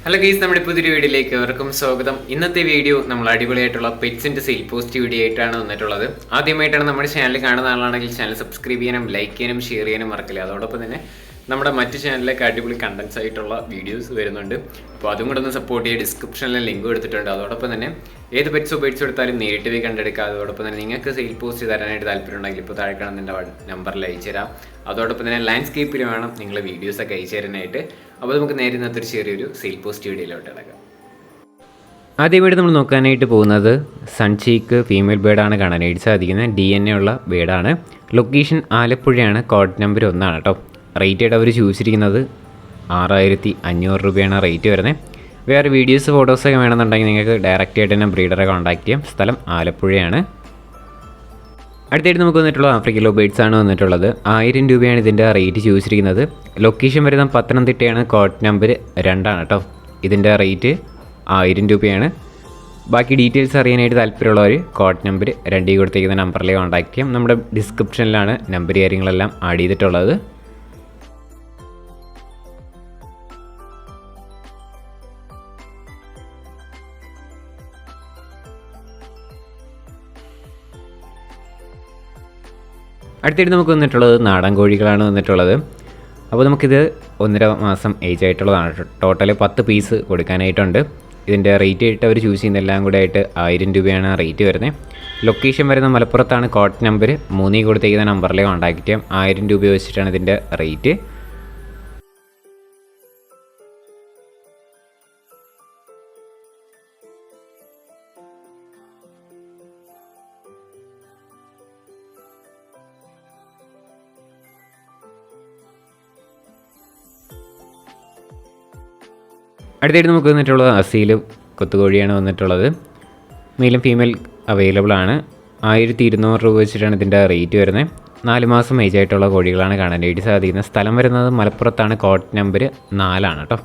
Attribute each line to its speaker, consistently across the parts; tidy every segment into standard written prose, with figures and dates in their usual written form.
Speaker 1: Hello guys, നമ്മുടെ പുതിയൊരു വീഡിയോയിലേക്ക് അവർക്കും സ്വാഗതം. ഇന്നത്തെ വീഡിയോ നമ്മൾ അടിപൊളിയായിട്ടുള്ള പെറ്റ്സിന്റെ സെയിൽ പോസ്റ്റ് വീഡിയോ ആയിട്ടാണ് വന്നിട്ടുള്ളത്. ആദ്യമായിട്ടാണ് നമ്മുടെ ചാനൽ കാണുന്ന ആളാണെങ്കിൽ ചാനൽ സബ്സ്ക്രൈബ് ചെയ്യാനും ലൈക്ക് ചെയ്യാനും ഷെയർ ചെയ്യാനും മറക്കില്ല. അതോടൊപ്പം തന്നെ നമ്മുടെ മറ്റു ചാനലിലേക്ക് അടിപൊളി കണ്ടന്റ്സ് ആയിട്ടുള്ള വീഡിയോസ് വരുന്നുണ്ട്. അപ്പോൾ അതും കൂടെ ഒന്ന് സപ്പോർട്ട് ചെയ്യുക. ഡിസ്ക്രിപ്ഷനിൽ ലിങ്ക് എടുത്തിട്ടുണ്ട്. അതോടൊപ്പം തന്നെ ഏത് പെറ്റ്സോ എടുത്താലും നേരിട്ട് പോയി കണ്ടെടുക്കുക. അതോടൊപ്പം തന്നെ നിങ്ങൾക്ക് സെയിൽ പോസ്റ്റ് തരാനായിട്ട് താല്പര്യം ഉണ്ടെങ്കിൽ ഇപ്പോൾ താഴെ കാണുന്ന നമ്പറിൽ അയച്ചു തരാം. അതോടൊപ്പം തന്നെ ലാൻഡ്സ്കേപ്പിൽ വേണം നിങ്ങൾ വീഡിയോസൊക്കെ അയച്ചു തരാനായിട്ട്. അപ്പോൾ നമുക്ക് നേരെ ഇന്നത്തെ ചെറിയൊരു സെയിൽ പോസ്റ്റ് വീഡിയോയിലോട്ട് ഇടക്കാം. ആദ്യമായിട്ട് നമ്മൾ നോക്കാനായിട്ട് പോകുന്നത് സൺചീക്ക് ഫീമെയിൽ ബേഡാണ് കാണാനായിട്ട് സാധിക്കുന്നത്. DNA ഉള്ള ബേഡാണ്. ലൊക്കേഷൻ ആലപ്പുഴയാണ്. കോഡ് നമ്പർ 1 കേട്ടോ. റേറ്റ് ആയിട്ട് അവർ ചോദിച്ചിരിക്കുന്നത് 6500 രൂപയാണ് റേറ്റ് വരുന്നത്. വേറെ വീഡിയോസ് ഫോട്ടോസൊക്കെ വേണമെന്നുണ്ടെങ്കിൽ നിങ്ങൾക്ക് ഡയറക്റ്റ് ആയിട്ട് തന്നെ ബ്രീഡറെ കോൺടാക്ട് ചെയ്യാം. സ്ഥലം ആലപ്പുഴയാണ്. അടുത്തായിട്ട് നമുക്ക് വന്നിട്ടുള്ള ആഫ്രിക്കൻ ലവ് ബേഡ്സ് ആണ് വന്നിട്ടുള്ളത്. 1000 രൂപയാണ് ഇതിൻ്റെ റേറ്റ് ചോദിച്ചിരിക്കുന്നത്. ലൊക്കേഷൻ വരുന്നത് പത്തനംതിട്ടയാണ്. കോഡ് നമ്പർ 2 കേട്ടോ. ഇതിൻ്റെ റേറ്റ് 1000 രൂപയാണ്. ബാക്കി ഡീറ്റെയിൽസ് അറിയാനായിട്ട് താല്പര്യമുള്ളവർ കോഡ് നമ്പർ 2 കൊടുത്തേക്കുന്ന നമ്പറിൽ കോൺടാക്ട് ചെയ്യാം. നമ്മുടെ ഡിസ്ക്രിപ്ഷനിലാണ് നമ്പർ കാര്യങ്ങളെല്ലാം ആഡ് ചെയ്തിട്ടുള്ളത്. അടുത്തായിട്ട് നമുക്ക് വന്നിട്ടുള്ളത് നാടൻ കോഴികളാണ് വന്നിട്ടുള്ളത്. അപ്പോൾ നമുക്കിത് 1.5 മാസം ഏജ് ആയിട്ടുള്ളതാണ്. ടോട്ടൽ 10 പീസ് കൊടുക്കാനായിട്ടുണ്ട്. ഇതിൻ്റെ റേറ്റ് ആയിട്ട് അവർ ചൂസ് ചെയ്യുന്നതെല്ലാം കൂടെ ആയിട്ട് 1000 രൂപയാണ് റേറ്റ് വരുന്നത്. ലൊക്കേഷൻ വരുന്ന മലപ്പുറത്താണ്. കോഡ് നമ്പർ 3 കൊടുത്തേക്കുന്ന നമ്പറിൽ കോൺടാക്ട് ചെയ്യാം. 1000 രൂപ വെച്ചിട്ടാണ് ഇതിൻ്റെ റേറ്റ്. അടുത്തായിട്ട് നമുക്ക് വന്നിട്ടുള്ളത് അസീൽ കൊത്തുകോഴിയാണ് വന്നിട്ടുള്ളത്. മെയിലും ഫീമെയിൽ അവൈലബിൾ ആണ്. 1200 രൂപ വെച്ചിട്ടാണ് ഇതിൻ്റെ റേറ്റ് വരുന്നത്. 4 മാസം ഏജ് ആയിട്ടുള്ള കോഴികളാണ് കാണാനായിട്ട് സാധിക്കുന്നത്. സ്ഥലം വരുന്നത് മലപ്പുറത്താണ്. കോഡ് നമ്പർ 4 കേട്ടോ.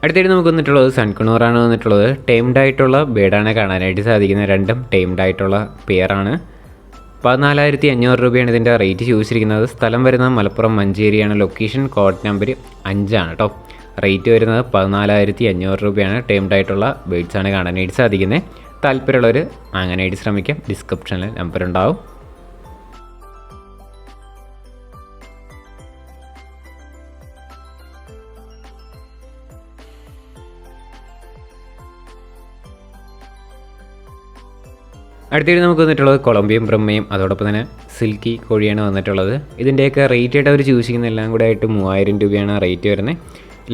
Speaker 1: അടുത്തായിട്ട് നമുക്ക് വന്നിട്ടുള്ളത് സൺകുണൂറാണ് വന്നിട്ടുള്ളത്. ടൈംഡ് ആയിട്ടുള്ള ബേഡാണ് കാണാനായിട്ട് സാധിക്കുന്നത്. രണ്ടും ടൈംഡ് ആയിട്ടുള്ള പെയറാണ്. 14,500 രൂപയാണ് ഇതിൻ്റെ റേറ്റ് ചോദിച്ചിരിക്കുന്നത്. സ്ഥലം വരുന്നത് മലപ്പുറം മഞ്ചേരിയാണ്. ലൊക്കേഷൻ കോഡ് നമ്പർ 5 കേട്ടോ. റേറ്റ് വരുന്നത് 14,500 രൂപയാണ്. ടൈംഡ് ആയിട്ടുള്ള ബേഡ്സാണ് കാണാനായിട്ട് സാധിക്കുന്നത്. താല്പര്യമുള്ളവർ വാങ്ങാനായിട്ട് ശ്രമിക്കാം. ഡിസ്ക്രിപ്ഷനിൽ നമ്പർ ഉണ്ടാവും. അടുത്തായിട്ട് നമുക്ക് വന്നിട്ടുള്ളത് കൊളംബിയൻ ബ്രഹ്മയും അതോടൊപ്പം തന്നെ സിൽക്കി കോഴിയാണ് വന്നിട്ടുള്ളത്. ഇതിൻ്റെയൊക്കെ റേറ്റ് ആയിട്ട് അവർ ചൂസ് ചെയ്യുന്ന എല്ലാം കൂടെ ആയിട്ട് 3000 രൂപയാണ് റേറ്റ് വരുന്നത്.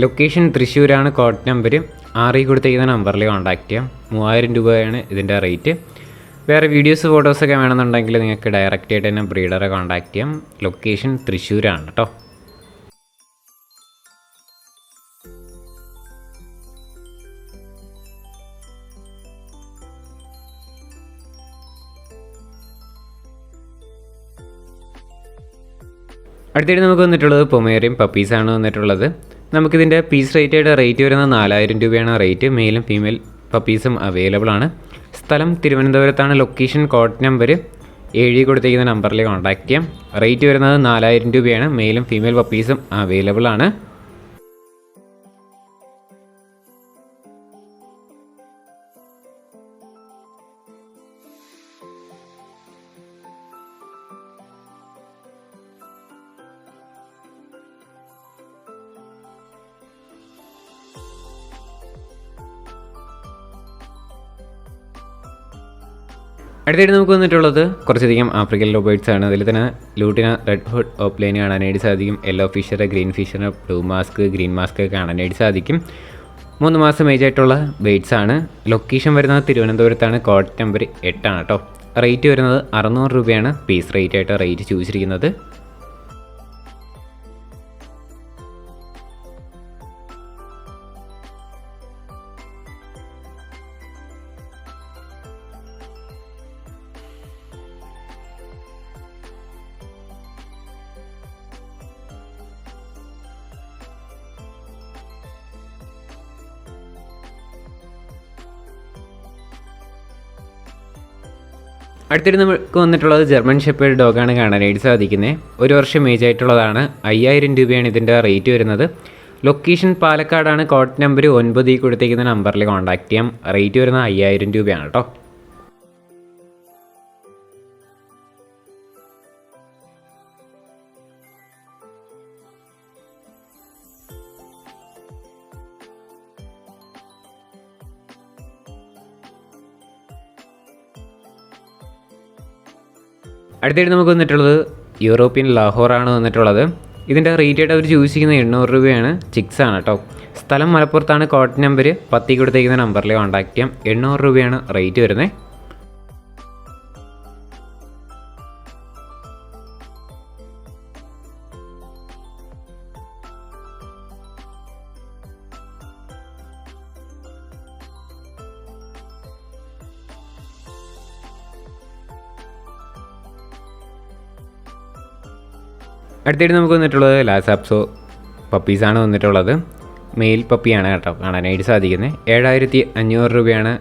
Speaker 1: ലൊക്കേഷൻ തൃശ്ശൂരാണ്. കോഡ് നമ്പർ 6 കൊടുത്തേക്കുന്ന നമ്പറിൽ കോൺടാക്ട് ചെയ്യാം. 3000 രൂപയാണ് ഇതിൻ്റെ റേറ്റ്. വേറെ വീഡിയോസ് ഫോട്ടോസൊക്കെ വേണമെന്നുണ്ടെങ്കിൽ നിങ്ങൾക്ക് ഡയറക്റ്റ് ആയിട്ട് തന്നെ ബ്രീഡറെ കോൺടാക്ട് ചെയ്യാം. ലൊക്കേഷൻ തൃശ്ശൂരാണ് കേട്ടോ. അടുത്തായിട്ട് നമുക്ക് വന്നിട്ടുള്ളത് പൊമേറിയൻ പപ്പീസാണ് വന്നിട്ടുള്ളത്. നമുക്കിതിൻ്റെ പീസ് റേറ്റ് വരുന്നത് 4000 രൂപയാണ് റേറ്റ്. മെയിലും ഫീമെയിൽ പപ്പീസും അവൈലബിൾ ആണ്. സ്ഥലം തിരുവനന്തപുരത്താണ്. ലൊക്കേഷൻ കോഡ് നമ്പർ 7 കൊടുത്തിരിക്കുന്ന നമ്പറിൽ കോൺടാക്ട് ചെയ്യാം. റേറ്റ് വരുന്നത് 4000 രൂപയാണ്. മെയിലും ഫീമെയിൽ പപ്പീസും അവൈലബിൾ ആണ്. അടുത്തായിട്ട് നമുക്ക് വന്നിട്ടുള്ളത് കുറച്ചധികം ആഫ്രിക്കൻ ലവ് ബേഡ്സ് ആണ്. അതിൽ തന്നെ ലൂട്ടിന, റെഡ് ഹുഡ് ഓപ്ലൈൻ കാണാനായിട്ട് സാധിക്കും. Yellow fisher, green fisher, blue mask, green mask കാണാനായിട്ട് സാധിക്കും. 3 മാസം ഏജ് ആയിട്ടുള്ള ബേഡ്സ് ആണ്. ലൊക്കേഷൻ വരുന്നത് തിരുവനന്തപുരത്താണ്. കോഡ് നമ്പർ 8 കേട്ടോ. റേറ്റ് വരുന്നത് 600 രൂപയാണ് പീസ് റേറ്റ് ആയിട്ട് റേറ്റ് ചോദിച്ചിരിക്കുന്നത്. അടുത്തിട്ട് നമുക്ക് വന്നിട്ടുള്ളത് ജർമ്മൻ ഷെപ്പേർഡ് ഡോഗാണ് കാണാനായിട്ട് സാധിക്കുന്നത്. 1 വർഷം ഏജ് ആയിട്ടുള്ളതാണ്. 5000 രൂപയാണ് ഇതിൻ്റെ റേറ്റ് വരുന്നത്. ലൊക്കേഷൻ പാലക്കാടാണ്. കോഡ് നമ്പർ 9 ഈ കൊടുത്തേക്കുന്ന നമ്പറിൽ കോൺടാക്ട് ചെയ്യാം. റേറ്റ് വരുന്നത് 5000 രൂപയാണ് കേട്ടോ. അടുത്തായിട്ട് നമുക്ക് വന്നിട്ടുള്ളത് യൂറോപ്യൻ ലാഹോറാണ് വന്നിട്ടുള്ളത്. ഇതിൻ്റെ റേറ്റ് ആയിട്ട് അവർ ചൂസ് ചെയ്യുന്നത് 800 രൂപയാണ്. ചിക്സ് ആണ് കേട്ടോ. സ്ഥലം മലപ്പുറത്താണ്. കോഡ് നമ്പർ 10 കൊടുത്തേക്കുന്ന നമ്പറിൽ കോൺടാക്ട് ചെയ്യാം. 800 രൂപയാണ് റേറ്റ് വരുന്നത്. അടുത്തായിട്ട് നമുക്ക് വന്നിട്ടുള്ളത് ലാസാപ്സോ പപ്പീസാണ് വന്നിട്ടുള്ളത്. മെയിൽ പപ്പിയാണ് കേട്ടോ കാണാനായിട്ട് സാധിക്കുന്നത്. 7500 രൂപയാണ്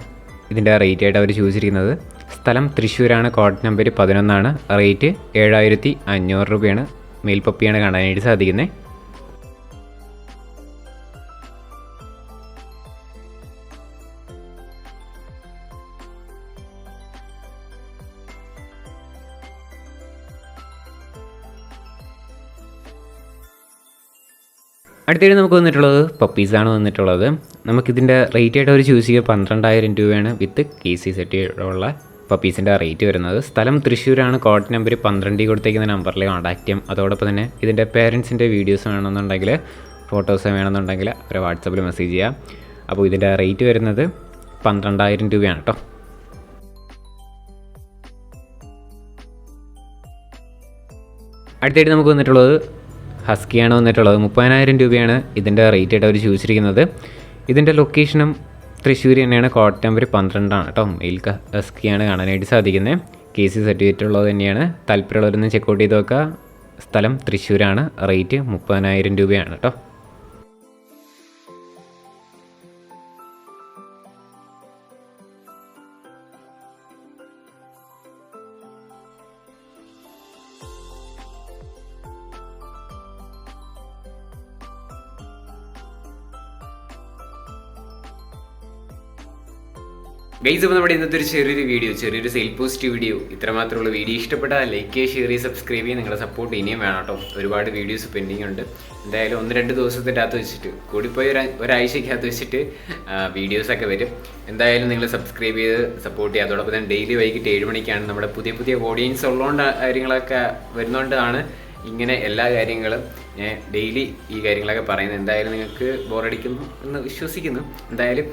Speaker 1: ഇതിൻ്റെ റേറ്റ് ആയിട്ട് അവർ ചൂസ് ചെയ്യുന്നത്. സ്ഥലം തൃശ്ശൂരാണ്. കോഡ് നമ്പർ 11 റേറ്റ് 7500 രൂപയാണ്. മെയിൽ പപ്പിയാണ് കാണാനായിട്ട് സാധിക്കുന്നത്. അടുത്തായിട്ട് നമുക്ക് വന്നിട്ടുള്ളത് പപ്പീസാണ് വന്നിട്ടുള്ളത്. നമുക്കിതിൻ്റെ റേറ്റ് ആയിട്ട് അവർ ചൂസ് ചെയ്യുക 12000 രൂപയാണ്. വിത്ത് KC സെറ്റ് ഉള്ള പപ്പീസിൻ്റെ റേറ്റ് വരുന്നത്. സ്ഥലം തൃശ്ശൂരാണ്. കോഡ് നമ്പർ 12 കൊടുത്തേക്കുന്ന നമ്പറിൽ കോൺടാക്ട് ചെയ്യാം. അതോടൊപ്പം തന്നെ ഇതിൻ്റെ പേരൻസിൻ്റെ വീഡിയോസ് വേണമെന്നുണ്ടെങ്കിൽ, ഫോട്ടോസ് വേണമെന്നുണ്ടെങ്കിൽ അവരെ വാട്സപ്പിൽ മെസ്സേജ് ചെയ്യാം. അപ്പോൾ ഇതിൻ്റെ റേറ്റ് വരുന്നത് 12000 രൂപയാണ് കേട്ടോ. അടുത്തായിട്ട് നമുക്ക് വന്നിട്ടുള്ളത് ഹസ്കിയാണ് വന്നിട്ടുള്ളത്. 30000 രൂപയാണ് ഇതിൻ്റെ റേറ്റ് ആയിട്ട് അവർ ചൂസ് ചെയ്യുന്നത്. ഇതിൻ്റെ ലൊക്കേഷനും തൃശ്ശൂർ തന്നെയാണ്. കോഡ് നമ്പർ 12 കേട്ടോ. മെയിൽ ഹസ്കിയാണ് കാണാനായിട്ട് സാധിക്കുന്നത്. KC സർട്ടിഫിക്കറ്റ് ഉള്ളത് തന്നെയാണ്. താല്പര്യമുള്ളവരൊന്ന് ചെക്കൗട്ട് ചെയ്ത് നോക്കുക. സ്ഥലം തൃശ്ശൂരാണ്. റേറ്റ് 30000 രൂപയാണ് കേട്ടോ. ഗൈസ്, അപ്പോൾ നമ്മുടെ ഇന്നത്തെ ഒരു ചെറിയൊരു സെയിൽ പോസ്റ്റ് വീഡിയോ ഇത്രമാത്രമുള്ള വീഡിയോ ഇഷ്ടപ്പെട്ടാൽ ലൈക്ക് ചെയ്യുക, ഷെയർ ചെയ്യുക, സബ്സ്ക്രൈബ് ചെയ്യുക. നിങ്ങളുടെ സപ്പോർട്ട് ഇനിയും വേണം കേട്ടോ. ഒരുപാട് വീഡിയോസ് പെൻഡിങ് ഉണ്ട്. എന്തായാലും 1-2 ദിവസത്തിൻ്റെ അകത്ത് വെച്ചിട്ട്, കൂടിപ്പോയി ഒരാഴ്ചയ്ക്കകത്ത് വെച്ചിട്ട് വീഡിയോസൊക്കെ വരും. എന്തായാലും നിങ്ങൾ സബ്സ്ക്രൈബ് ചെയ്ത് സപ്പോർട്ട് ചെയ്യുക. അതോടൊപ്പം തന്നെ ഡെയിലി വൈകിട്ട് 7 മണിക്കാണ് നമ്മുടെ പുതിയ ഓഡിയൻസ് ഉള്ളതുകൊണ്ട് കാര്യങ്ങളൊക്കെ വരുന്നതുകൊണ്ടാണ് ഇങ്ങനെ എല്ലാ കാര്യങ്ങളും ഞാൻ ഡെയിലി ഈ കാര്യങ്ങളൊക്കെ പറയുന്നത്. എന്തായാലും നിങ്ങൾക്ക് ബോറടിക്കുന്നു എന്ന് വിശ്വസിക്കുന്നു. എന്തായാലും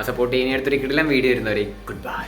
Speaker 1: സപ്പോർട്ട് ചെയ്യുന്ന അടുത്തൊരു കിടിലൻ വീഡിയോ വരുന്നവരെ ഗുഡ് ബൈ.